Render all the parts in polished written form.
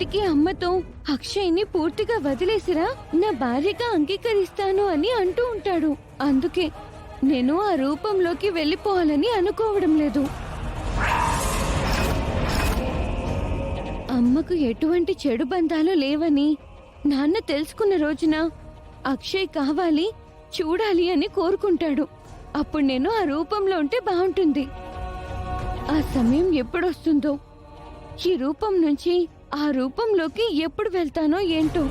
ఇప్పటికీ అమ్మతో అక్షయ్ని పూర్తిగా వదిలేసిరా నా భార్యగా అంగీకరిస్తాను అని అంటూ ఉంటాడు. అందుకే నేను ఆ రూపంలోకి వెళ్ళిపోవాలని అనుకోవడం లేదు. అమ్మకు ఎటువంటి చెడు బంధాలు లేవని నాన్న తెలుసుకున్న రోజున అక్షయ్ కావాలి, చూడాలి అని కోరుకుంటాడు. అప్పుడు నేను ఆ రూపంలో ఉంటే బాగుంటుంది. ఆ సమయం ఎప్పుడొస్తుందో, ఈ రూపం నుంచి ఆ రూపంలోకి ఎప్పుడు వెళ్తానో ఏంటో.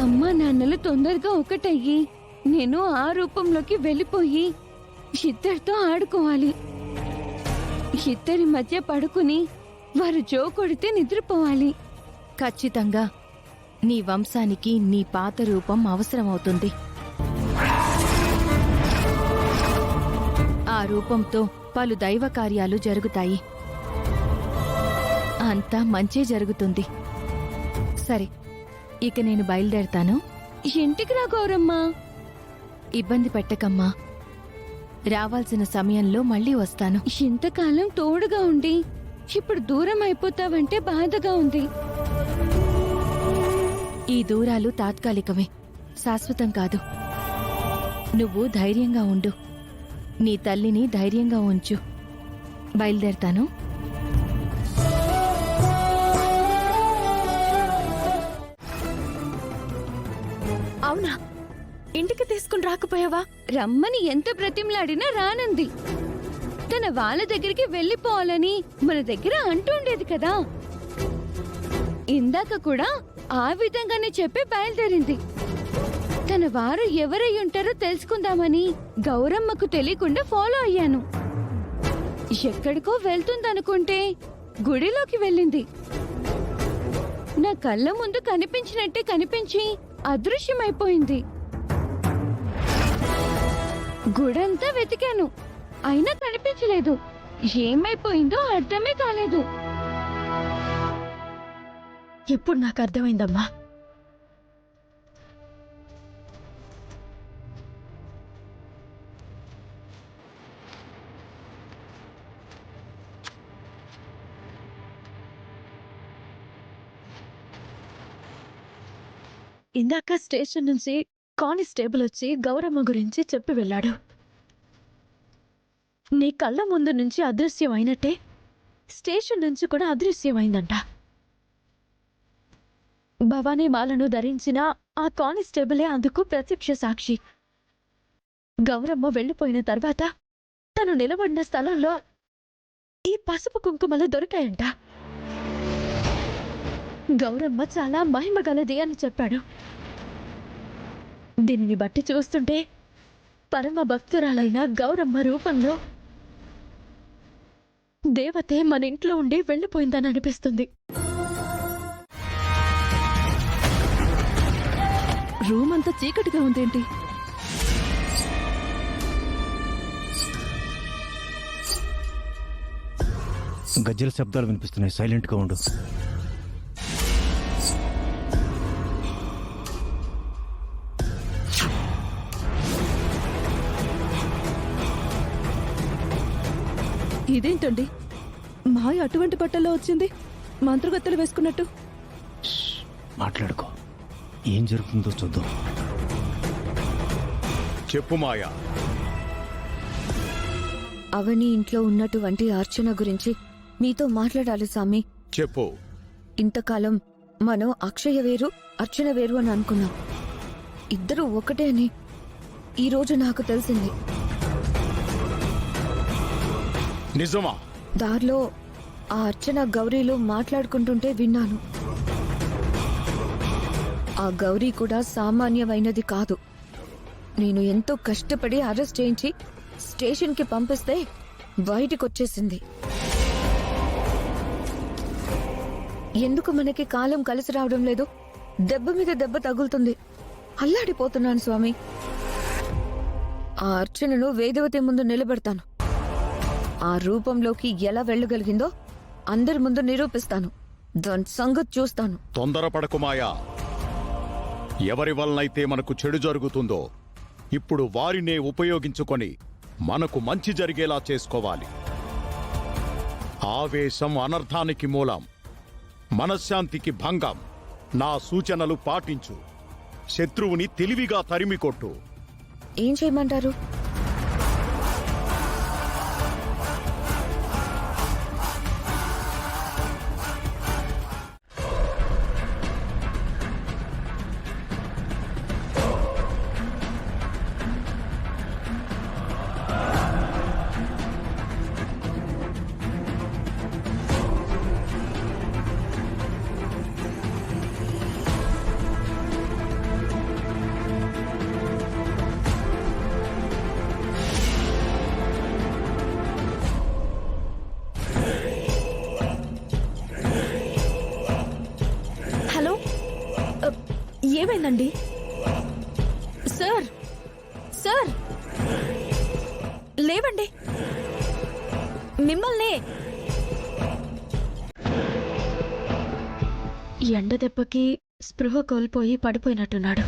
అమ్మా నాన్నలు తొందరగా ఒకటయ్యి నేను ఆ రూపంలోకి వెళ్ళిపోయి ఇద్దరితో ఆడుకోవాలి. ఇద్దరి మధ్య పడుకుని వారు జో కొడితే నిద్రపోవాలి. ఖచ్చితంగా నీ వంశానికి నీ పాత రూపం అవసరమవుతుంది. ఆ రూపంతో పలు దైవ కార్యాలు జరుగుతాయి. అంతా మంచే జరుగుతుంది. సరే, ఇక నేను బయలుదేరతాను. ఇంటికి రా గౌరమ్మ. ఇబ్బంది పెట్టకమ్మా. రావాల్సిన సమయంలో మళ్ళీ వస్తాను. ఇంతకాలం తోడుగా ఉండి ఇప్పుడు దూరం అయిపోతావంటే బాధగా ఉంది. ఈ దూరాలు తాత్కాలికమే, శాశ్వతం కాదు. నువ్వు ధైర్యంగా ఉండు. నీ తల్లిని ధైర్యంగా ఉంచు. బయలుదేరతాను. అవునా, ఇంటికి తీసుకుని రాకపోయావా? రమ్మని ఎంత బ్రతిమలాడినా రానంది. తన వాళ్ళ దగ్గరికి వెళ్ళిపోవాలని మన దగ్గర అంటుండేది కదా. ఇందాక కూడా ఆ విధంగానే చెప్పి బయలుదేరింది. తన వారు ఎవరై ఉంటారో తెలుసుకుందామని గౌరమ్మకు తెలియకుండా ఫాలో అయ్యాను. ఎక్కడికో వెళ్తుందనుకుంటే గుడిలోకి వెళ్ళింది. నా కళ్ళ ముందు కనిపించినట్టే కనిపించి అదృశ్యమైపోయింది. గుడంతా వెతికాను, అయినా కనిపించలేదు. ఏమైపోయిందో అర్థమే కాలేదు. ఇప్పుడు నాకు అర్థమైందమ్మా. ఇందాక స్టేషన్ నుంచి కానిస్టేబుల్ వచ్చి గౌరమ్మ గురించి చెప్పి వెళ్ళాడు. నీ కళ్ళ ముందు నుంచి అదృశ్యమైనట్టే స్టేషన్ నుంచి కూడా అదృశ్యమైందంట. భవానీ మాలను ధరించిన ఆ కానిస్టేబులే అందుకు ప్రత్యక్ష సాక్షి. గౌరమ్మ వెళ్ళిపోయిన తర్వాత తను నిలబడిన స్థలంలో ఈ పసుపు కుంకుమలు దొరికాయంట. గౌరమ్మ చాలా మహిమగలది అని చెప్పాడు. దీనిని బట్టి చూస్తుంటే పరమ భక్తురాలైన గౌరమ్మ రూపంలో దేవతే మన ఇంట్లో ఉండి వెళ్ళిపోయిందని అనిపిస్తుంది. రూమ్ అంతా చీకటిగా ఉందేంటి? గజ్జల శబ్దాలు వినిపిస్తున్నాయి. సైలెంట్గా ఉండు. ఇదేంటండి, మాయ అటువంటి బట్టల్లో వచ్చింది, మంత్రగత్తెలు వేసుకున్నట్టు. మాట్లాడుకో, ఏం జరుగుతుందో చూద్దాం. చెప్పు మాయా. అవని ఇంట్లో ఉన్నటువంటి అర్చన గురించి మీతో మాట్లాడాలి స్వామి. చెప్పు. ఇంతకాలం మనం అక్షయ వేరు అర్చన వేరు అని అనుకున్నాం. ఇద్దరు ఒకటే అని ఈరోజు నాకు తెలిసింది. నిజమా? దారిలో ఆ అర్చన గౌరీలు మాట్లాడుకుంటుంటే విన్నాను. ఆ గౌరీ కూడా సామాన్యమైనది కాదు. నేను ఎంతో కష్టపడి అరెస్ట్ చేయించి స్టేషన్కి పంపిస్తే బయటికొచ్చేసింది. ఎందుకు మనకి కాలం కలిసి రావడం లేదు? దెబ్బ మీద దెబ్బ తగులుతుంది. అల్లాడిపోతున్నాను స్వామి. ఆ అర్చనను వేదవతి ముందు నిలబెడతాను. ఆ రూపంలోకి ఎలా వెళ్ళగలిగిందో అందరి ముందు నిరూపిస్తాను. దాని సంగతి చూస్తాను. తొందరపడకు మాయా. ఎవరి వలనైతే మనకు చెడు జరుగుతుందో ఇప్పుడు వారినే ఉపయోగించుకొని మనకు మంచి జరిగేలా చేసుకోవాలి. ఆవేశం అనర్థానికి మూలం, మనశ్శాంతికి భంగం. నా సూచనలు పాటించు. శత్రువుని తెలివిగా తరిమికొట్టు. ఏం చేయమంటారు? హలో, ఏమైందండి? సార్, సార్, లేవండి, మిమ్మల్ని. ఎండ దెబ్బకి స్పృహ కోల్పోయి పడిపోయినట్టున్నాడు.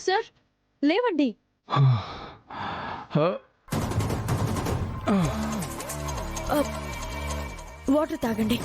సార్, లేవండి. వాటర్ తాగండి.